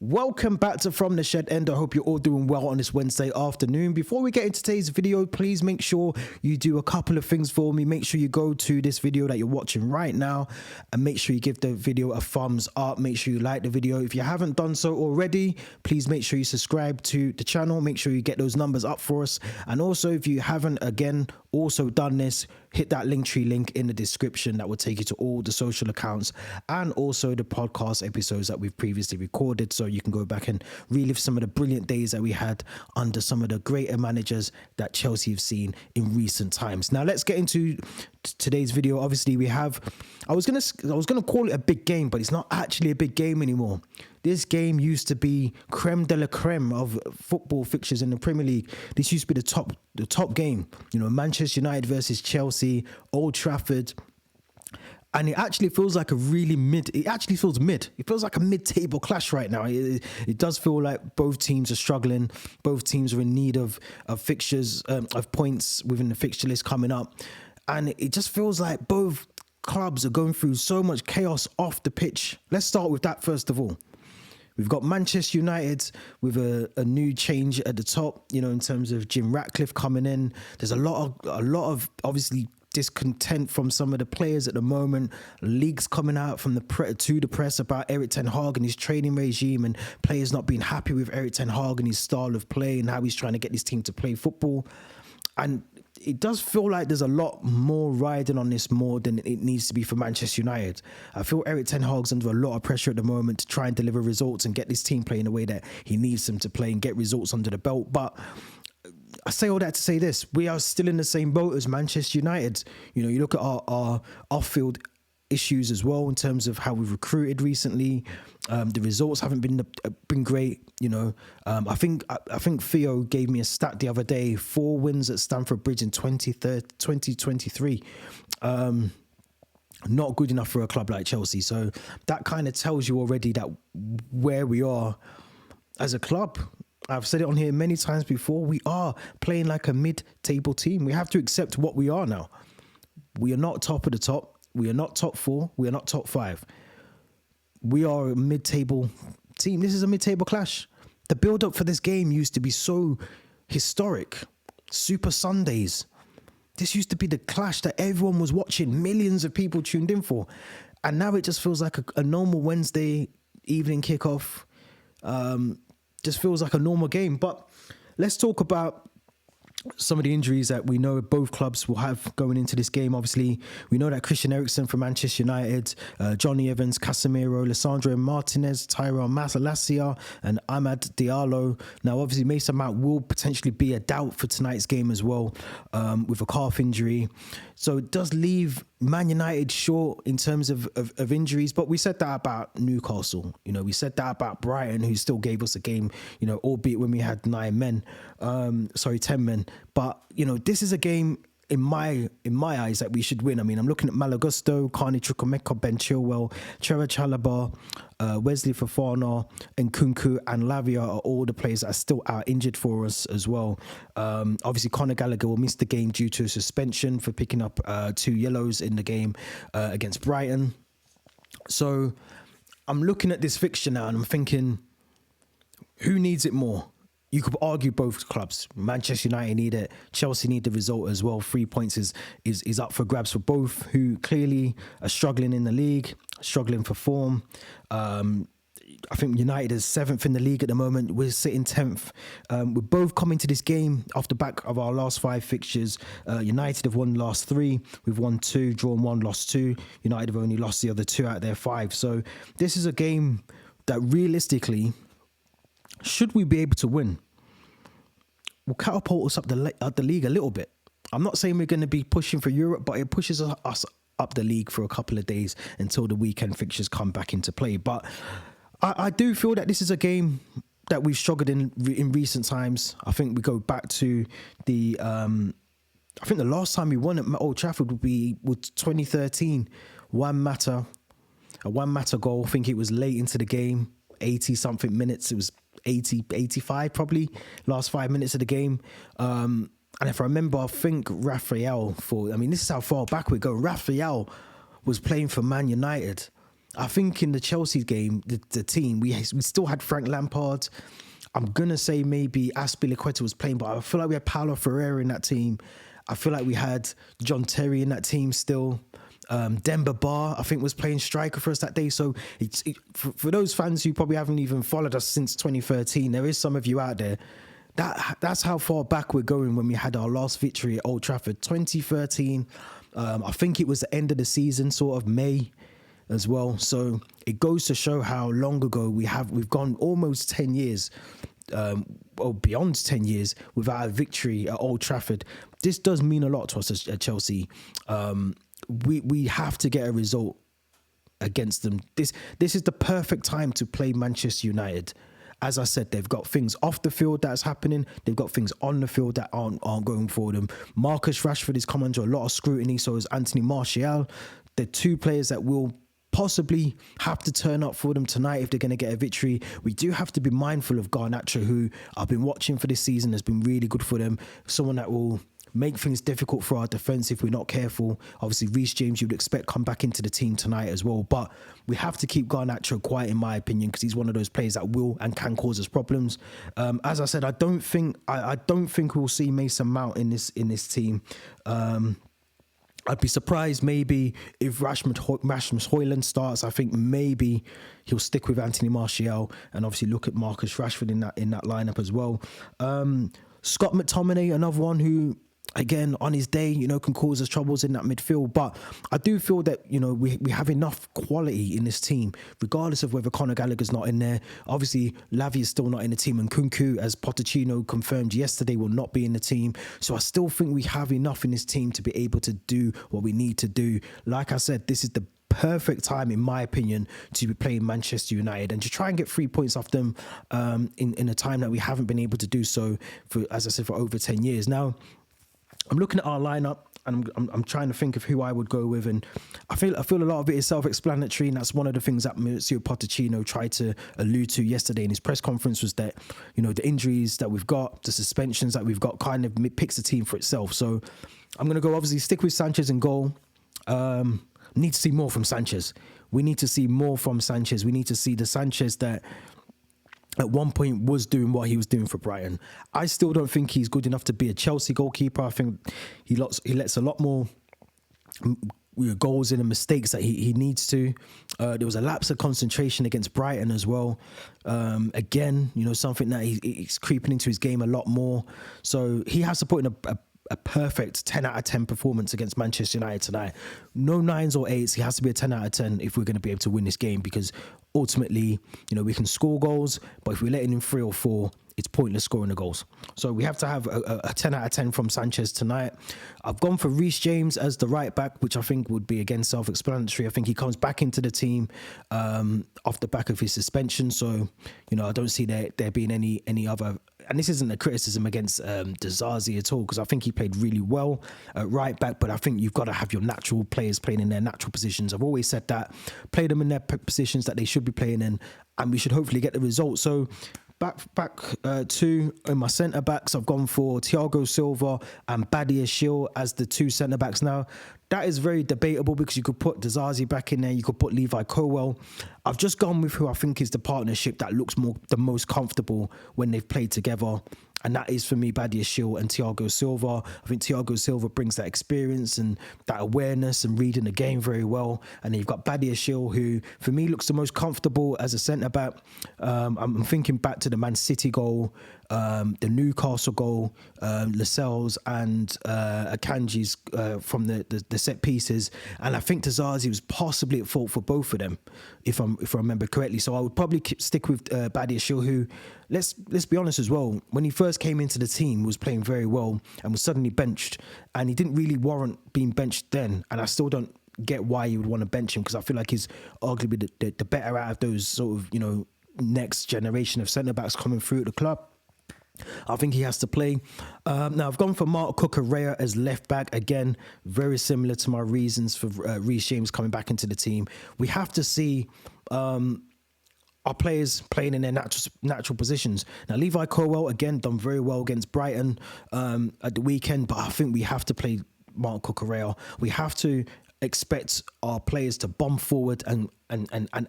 Welcome back to From the Shed End. I hope you're all doing well on this Wednesday afternoon. Before we get into today's video, please make sure you do a couple of things for me. Make sure you go to this video that you're watching right now and make sure you give the video a thumbs up. Make sure you like the video. If you haven't done so already, please make sure you subscribe to the channel. Make sure you get those numbers up for us. And also, if you haven't also done this, hit that Linktree link in the description. That will take you to all the social accounts and also the podcast episodes that we've previously recorded, so you can go back and relive some of the brilliant days that we had under some of the greater managers that Chelsea have seen in recent times. Now let's get into today's video. Obviously I was gonna call it a big game, but it's not actually a big game anymore. This game used to be creme de la creme of football fixtures in the Premier League. This used to be the top game. You know, Manchester United versus Chelsea, Old Trafford. And it actually feels like it feels mid. It feels like a mid-table clash right now. It does feel like both teams are struggling. Both teams are in need of fixtures, of points within the fixture list coming up. And it just feels like both clubs are going through so much chaos off the pitch. Let's start with that first of all. We've got Manchester United with a new change at the top, you know, in terms of Jim Ratcliffe coming in. There's a lot of obviously discontent from some of the players at the moment. Leaks coming out from the press about Erik ten Hag and his training regime, and players not being happy with Erik ten Hag and his style of play and how he's trying to get his team to play football. And it does feel like there's a lot more riding on this more than it needs to be for Manchester United. I feel Erik ten Hag's under a lot of pressure at the moment to try and deliver results and get this team playing the way that he needs them to play and get results under the belt. But I say all that to say this: we are still in the same boat as Manchester United. You know, you look at our off-field issues as well in terms of how we've recruited recently. The results haven't been great. You know, I think Theo gave me a stat the other day: 4 wins at Stamford Bridge in 2023. Not good enough for a club like Chelsea. So that kind of tells you already that where we are as a club. I've said it on here many times before. We are playing like a mid-table team. We have to accept what we are now. We are not top of the top. We are not top 4. We are not top 5. We are a mid-table team. This is a mid-table clash. The build-up for this game used to be so historic. Super Sundays. This used to be the clash that everyone was watching. Millions of people tuned in for. And now it just feels like a normal Wednesday evening kickoff. Just feels like a normal game. But let's talk about some of the injuries that we know both clubs will have going into this game. Obviously, we know that Christian Eriksen from Manchester United, Johnny Evans, Casemiro, Lisandro Martinez, Tyrone Malacia, and Amad Diallo. Now, obviously, Mason Mount will potentially be a doubt for tonight's game as well, with a calf injury. So it does leave Man United short in terms of injuries. But we said that about Newcastle. You know, we said that about Brighton, who still gave us a game, you know, albeit when we had 10 men. But, you know, this is a game in my eyes that we should win. I mean, I'm looking at Malagusto, Carney Chukwuemeka, Ben Chilwell, Trevor Chalobah, Wesley Fofana, and Nkunku and Lavia are all the players that are still out injured for us as well. Obviously, Conor Gallagher will miss the game due to a suspension for picking up 2 yellows in the game against Brighton. So I'm looking at this fixture now and I'm thinking, who needs it more? You could argue both clubs. Manchester United need it. Chelsea need the result as well. 3 points is up for grabs for both, who clearly are struggling in the league, struggling for form. I think United is 7th in the league at the moment. We're sitting 10th. We're both coming to this game off the back of our last 5 fixtures. United have won the last 3. We've won 2, drawn 1, lost 2. United have only lost the other 2 out of their 5. So this is a game that realistically, should we be able to win, will catapult us up the league a little bit. I'm not saying we're going to be pushing for Europe, but it pushes us up the league for a couple of days until the weekend fixtures come back into play. But I do feel that this is a game that we've struggled in recent times. I think we go back to the last time we won at Old Trafford would be 2013. A one matter goal. I think it was late into the game, 80 something minutes. It was 80, 85 probably, last 5 minutes of the game. And if I remember, I think Raphael, this is how far back we go. Raphael was playing for Man United I think in the Chelsea game, the team, we still had Frank Lampard. I'm going to say maybe Aspilicueta was playing, but I feel like we had Paulo Ferreira in that team. I feel like we had John Terry in that team still. Demba Ba, I think, was playing striker for us that day. So for those fans who probably haven't even followed us since 2013, there is some of you out there. That's how far back we're going when we had our last victory at Old Trafford. 2013, I think it was the end of the season, sort of May as well. So it goes to show how long ago we've gone almost 10 years, or beyond 10 years without a victory at Old Trafford. This does mean a lot to us at Chelsea. We have to get a result against them. This is the perfect time to play Manchester United. As I said, they've got things off the field that's happening. They've got things on the field that aren't going for them. Marcus Rashford is coming under a lot of scrutiny. So is Anthony Martial. They're two players that will possibly have to turn up for them tonight if they're going to get a victory. We do have to be mindful of Garnacho, who I've been watching for this season, has been really good for them. Someone that will make things difficult for our defence if we're not careful. Obviously, Reece James, you'd expect come back into the team tonight as well. But we have to keep Garnacho quiet, in my opinion, because he's one of those players that will and can cause us problems. As I said, I don't think we'll see Mason Mount in this team. I'd be surprised maybe if Rasmus Højlund starts. I think maybe he'll stick with Anthony Martial and obviously look at Marcus Rashford in that lineup as well. Scott McTominay, another one who, again, on his day, can cause us troubles in that midfield. But I do feel that, we have enough quality in this team, regardless of whether Conor Gallagher's not in there. Obviously, Lavia is still not in the team, and Kunku, as Pochettino confirmed yesterday, will not be in the team. So I still think we have enough in this team to be able to do what we need to do. Like I said, this is the perfect time, in my opinion, to be playing Manchester United and to try and get 3 points off them in a time that we haven't been able to do so for, as I said, for over 10 years. Now, I'm looking at our lineup and I'm trying to think of who I would go with, and I feel a lot of it is self-explanatory, and that's one of the things that Mauricio Pochettino tried to allude to yesterday in his press conference, was that the injuries that we've got, the suspensions that we've got, kind of picks the team for itself. So I'm going to go, obviously, stick with Sanchez in goal. Need to see more from Sanchez. We need to see more from Sanchez. We need to see the Sanchez that at one point was doing what he was doing for Brighton. I still don't think he's good enough to be a Chelsea goalkeeper. I think he lets a lot more goals in and mistakes that he needs to. There was a lapse of concentration against Brighton as well. Again, something that he's creeping into his game a lot more. So he has to put in a perfect 10 out of 10 performance against Manchester United tonight. No 9s or 8s. He has to be a 10 out of 10 if we're going to be able to win this game, because ultimately, we can score goals, but if we're letting in 3 or 4, it's pointless scoring the goals. So we have to have a 10 out of 10 from Sanchez tonight. I've gone for Reece James as the right back, which I think would be, again, self-explanatory. I think he comes back into the team off the back of his suspension. So, I don't see there being any other... And this isn't a criticism against Dizazi at all, because I think he played really well at right back, but I think you've got to have your natural players playing in their natural positions. I've always said that. Play them in their positions that they should be playing in, and we should hopefully get the result. So back to in my centre-backs, I've gone for Thiago Silva and Badia Shil as the two centre-backs now. That is very debatable, because you could put Dizazi back in there, you could put Levi Colwill. I've just gone with who I think is the partnership that looks the most comfortable when they've played together. And that is, for me, Badia Shil and Thiago Silva. I think Thiago Silva brings that experience and that awareness and reading the game very well. And then you've got Badia Shil, who, for me, looks the most comfortable as a centre-back. I'm thinking back to the Man City goal, the Newcastle goal, Lascelles and Akanji's from the set pieces. And I think Dizazi was possibly at fault for both of them, if I remember correctly. So I would probably stick with Badia Shil, who, let's be honest as well, when he first came into the team, was playing very well and was suddenly benched, and he didn't really warrant being benched then. And I still don't get why you would want to bench him, because I feel like he's arguably the better out of those sort of, next generation of centre-backs coming through at the club. I think he has to play. Now, I've gone for Marc Cucurella as left-back. Again, very similar to my reasons for Reece James coming back into the team. We have to see our players playing in their natural positions. Now, Levi Colwill, again, done very well against Brighton at the weekend, but I think we have to play Marc Cucurella. We have to expect our players to bomb forward and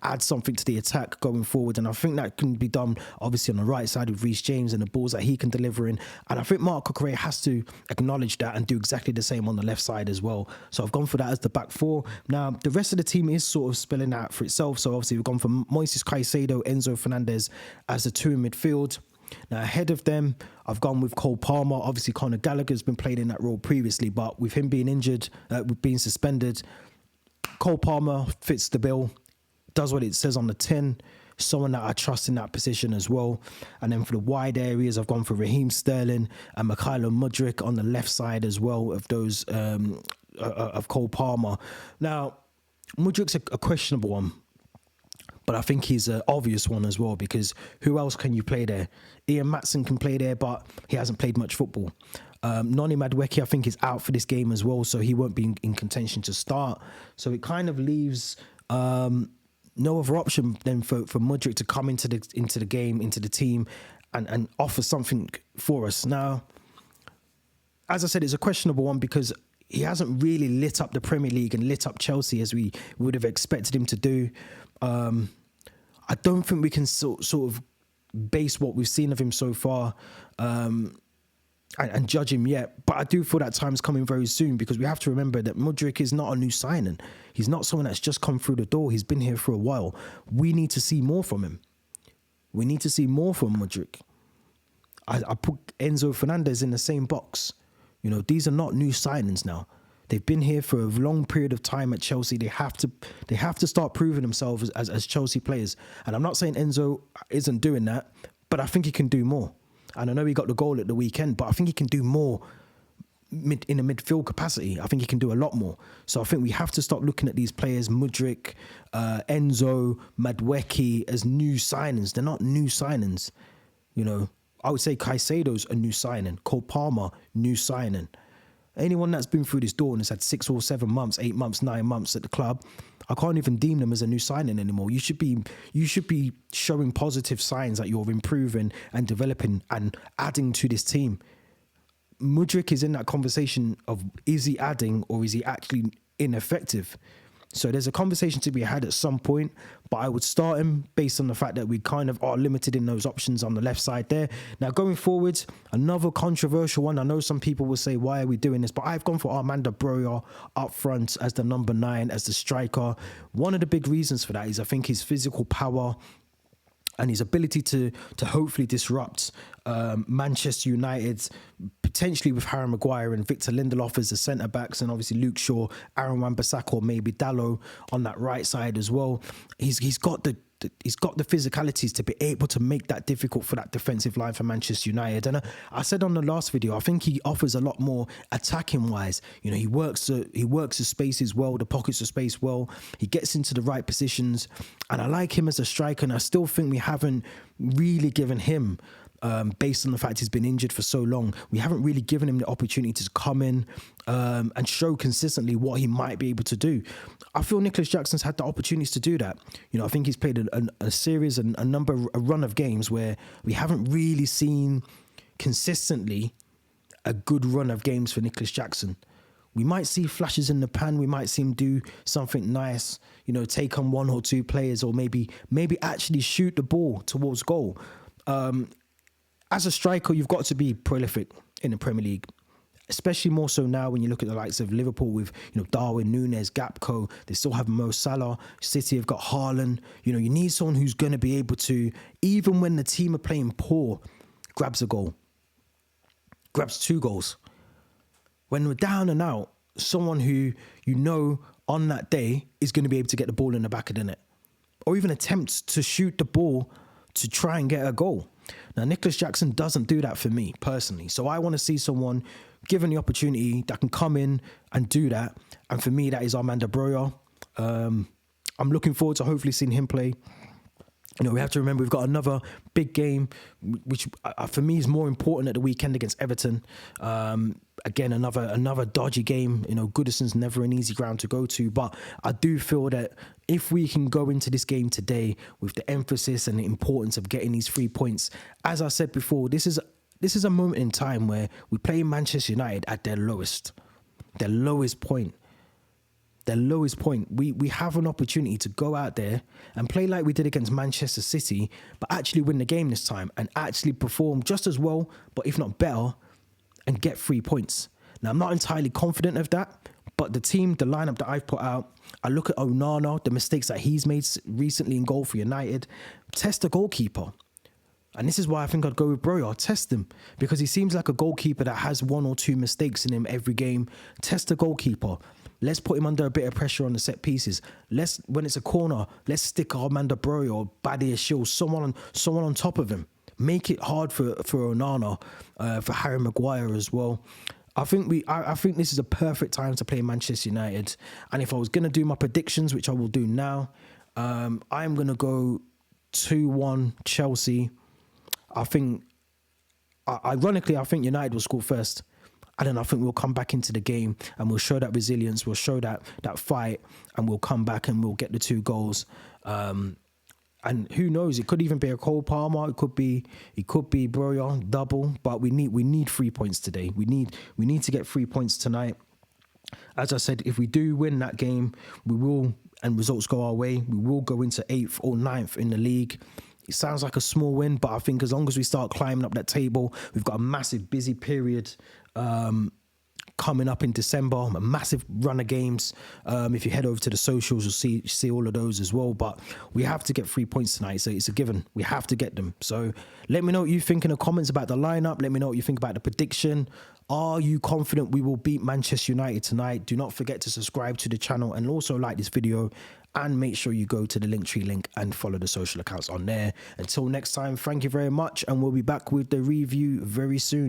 add something to the attack going forward. And I think that can be done obviously on the right side with Reece James and the balls that he can deliver in. And I think Mark Cucurella has to acknowledge that and do exactly the same on the left side as well. So I've gone for that as the back four. Now, the rest of the team is sort of spelling out for itself. So obviously we've gone for Moises Caicedo, Enzo Fernandez as the two in midfield. Now, ahead of them, I've gone with Cole Palmer. Obviously, Conor Gallagher's been playing in that role previously, but with him being injured, with being suspended, Cole Palmer fits the bill, does what it says on the tin, someone that I trust in that position as well. And then for the wide areas, I've gone for Raheem Sterling and Mykhailo Mudryk on the left side as well of those, of Cole Palmer. Now, Mudryk's a questionable one, but I think he's an obvious one as well, because who else can you play there? Ian Maatsen can play there, but he hasn't played much football. Noni Madueke, I think, is out for this game as well, so he won't be in contention to start. So it kind of leaves no other option than for Mudryk to come into the game, into the team, and offer something for us. Now, as I said, it's a questionable one because he hasn't really lit up the Premier League and lit up Chelsea as we would have expected him to do. I don't think we can sort of base what we've seen of him so far and judge him yet. But I do feel that time's coming very soon, because we have to remember that Mudryk is not a new signing. He's not someone that's just come through the door. He's been here for a while. We need to see more from him. We need to see more from Mudryk. I put Enzo Fernandez in the same box. You know, these are not new signings now. They've been here for a long period of time at Chelsea. They have to start proving themselves as Chelsea players. And I'm not saying Enzo isn't doing that, but I think he can do more. And I know he got the goal at the weekend, but I think he can do more in a midfield capacity. I think he can do a lot more. So I think we have to stop looking at these players, Mudryk, Enzo, Madueke, as new signings. They're not new signings. You know, I would say Caicedo's a new signing. Cole Palmer, new signing. Anyone that's been through this door and has had 6 or 7 months, 8 months, 9 months at the club, I can't even deem them as a new signing anymore. You should be showing positive signs that you're improving and developing and adding to this team. Mudryk is in that conversation of, is he adding or is he actually ineffective? So there's a conversation to be had at some point, but I would start him based on the fact that we kind of are limited in those options on the left side there. Now, going forward, another controversial one. I know some people will say, why are we doing this? But I've gone for Armando Broja up front as the number 9, as the striker. One of the big reasons for that is I think his physical power and his ability to hopefully disrupt Manchester United, potentially with Harry Maguire and Victor Lindelof as the centre-backs, and obviously Luke Shaw, Aaron Wan-Bissaka, or maybe Dalot on that right side as well. He's got the physicalities to be able to make that difficult for that defensive line for Manchester United. And I said on the last video, I think he offers a lot more attacking wise. You know, he works the spaces well, the pockets of space well. He gets into the right positions, and I like him as a striker. And I still think we haven't really given him, based on the fact he's been injured for so long, we haven't really given him the opportunity to come in and show consistently what he might be able to do. I feel Nicholas Jackson's had the opportunities to do that. You know, I think he's played a series and a run of games where we haven't really seen consistently a good run of games for Nicholas Jackson. We might see flashes in the pan. We might see him do something nice, you know, take on 1 or 2 players, or maybe actually shoot the ball towards goal. As a striker, you've got to be prolific in the Premier League, especially more so now when you look at the likes of Liverpool with, you know, Darwin Núñez, Gakpo. They still have Mo Salah. City have got Haaland. You know, you need someone who's going to be able to, even when the team are playing poor, grabs a goal, grabs 2 goals. When we're down and out, someone who, you know, on that day is going to be able to get the ball in the back of the net, or even attempt to shoot the ball to try and get a goal. Now, Nicholas Jackson doesn't do that for me personally. So I want to see someone given the opportunity that can come in and do that. And for me, that is Armando Broja. I'm looking forward to hopefully seeing him play. You know, we have to remember we've got another big game, which for me is more important at the weekend against Everton. Again, another dodgy game. You know, Goodison's never an easy ground to go to, but I do feel that if we can go into this game today with the emphasis and the importance of getting these 3 points, as I said before, this is a moment in time where we play Manchester United at their lowest point. their lowest point. We have an opportunity to go out there and play like we did against Manchester City, but actually win the game this time and actually perform just as well, but if not better, and get 3 points. Now, I'm not entirely confident of that, but the lineup that I've put out, I look at Onana, the mistakes that he's made recently in goal for United. Test the goalkeeper. And this is why I think I'd go with Broja. Test him, because he seems like a goalkeeper that has 1 or 2 mistakes in him every game. Test the goalkeeper. Let's put him under a bit of pressure on the set pieces. When it's a corner, let's stick Armando Broja or Badia Shield, someone on top of him. Make it hard for Onana, for Harry Maguire as well. I think this is a perfect time to play Manchester United. And if I was going to do my predictions, which I will do now, I'm going to go 2-1 Chelsea. Ironically, I think United will score first. And then I think we'll come back into the game and we'll show that resilience, we'll show that fight, and we'll come back and we'll get the 2 goals. And who knows? It could even be a Cole Palmer. It could be Broja double. But we need 3 points today. We need to get 3 points tonight. As I said, if we do win that game, we will, and results go our way, we will go into 8th or 9th in the league. It sounds like a small win, but I think as long as we start climbing up that table, we've got a massive busy period coming up in December, a massive run of games. If you head over to the socials, you'll see all of those as well. But we have to get 3 points tonight, so it's a given. We have to get them. So let me know what you think in the comments about the lineup. Let me know what you think about the prediction. Are you confident we will beat Manchester United tonight? Do not forget to subscribe to the channel and also like this video. And make sure you go to the Linktree link and follow the social accounts on there. Until next time, thank you very much. And we'll be back with the review very soon.